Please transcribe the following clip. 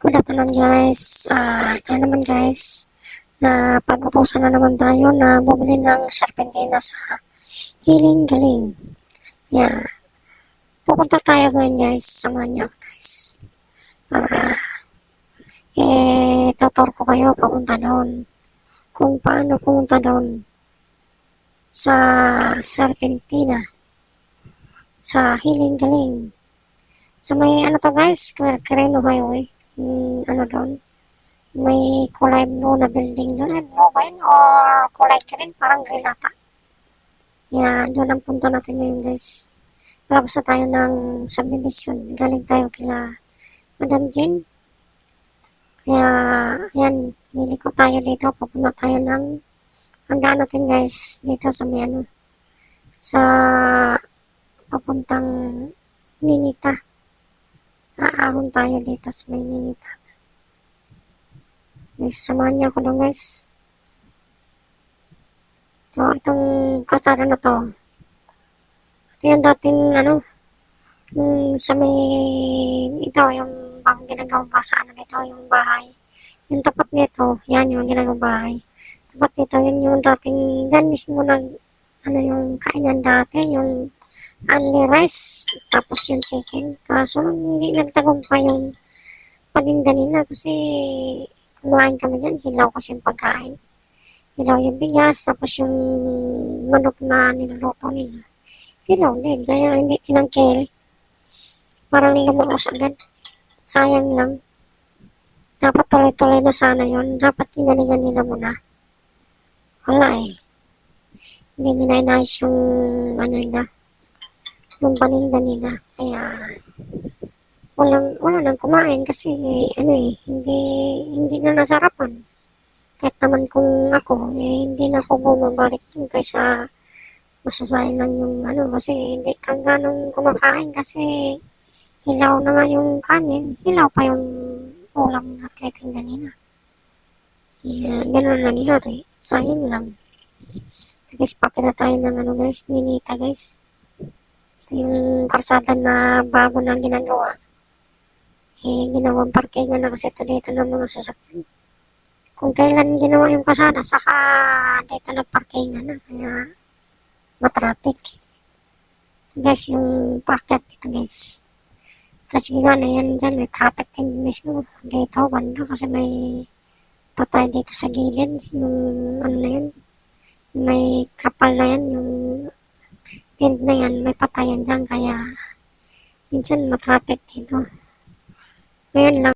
Good afternoon guys. Ito na naman guys, na pag-utusan na naman tayo na bumili ng serpentina sa Hiling Galing. Yeah. Pupunta tayo ngayon guys. Samahan niyo ako guys. Para tutor ko kayo papunta doon. Kung paano pumunta doon sa serpentina. Sa Hiling Galing. Sa may ano to guys, Quirino Highway. Ano doon? May kulay blue na building doon. Ay, blue ba yun? Or kulay green? Parang green ata. Yeah, doon ang punta natin ngayon guys. Palabas na tayo ng subdivision. Galing tayo kila Madam Jean. Kaya, yan. Niliko tayo dito. Papunta tayo ng hanggang natin guys. Dito sa may ano. Sa papuntang Ninita. Aahon tayo dito sa may Ninita. Guys, samahan niyo ako doon guys. So, itong kalsada na to. Ito yung dating ano, sa may, ito yung bagong ginagawang kalsada nito, yung bahay. Yung tapat nito, yan yung ginagawang bahay. Tapat nito, yun yung dating, yan mismo nag, ano yung kainan dati, yung only rice, tapos yung chicken. Kaso hindi nagtagumpay yung paninda nila kasi kumain kami dyan, hilaw kasi yung pagkain. Hilaw yung bigas, tapos yung manok na niluluto nila. Hilaw din, kaya hindi tinangkili. Parang lumaos agad. Sayang lang. Dapat tuloy-tuloy na sana yon. Dapat kinaligan nila muna. Wala eh. Hindi nila inayos yung ano nila. Yung paninda nila. Kaya wala nang kumain kasi ano eh, hindi na nasarapan. Kahit naman kung ako, hindi na ako bumabalik dun kaysa masasayang lang yung ano, kasi hindi kang ganong kumakain kasi hilaw na nga yung kanin, hilaw pa yung ulam na tinitinda nila. Yeah, ganun lang nangyari. Sayang lang. Guys, pakita tayo ng ano guys, Ninita guys. Ito yung karsada na bago na ginagawa. Ginawang parkingan na kasi ito dito ng mga sasakyan. Kung kailan ginawa yung kalsada, saka dito na parkingan na, kaya matraffic. Guys, yung packet dito guys. Kasi nga na yan dyan, may traffic din mismo. Dito, banda, kasi may patay dito sa gilid. Yung ano na yun, may trapal na yan, yung tent na yan, may patayan dyan, kaya minsan matraffic dito. Ngayon lang.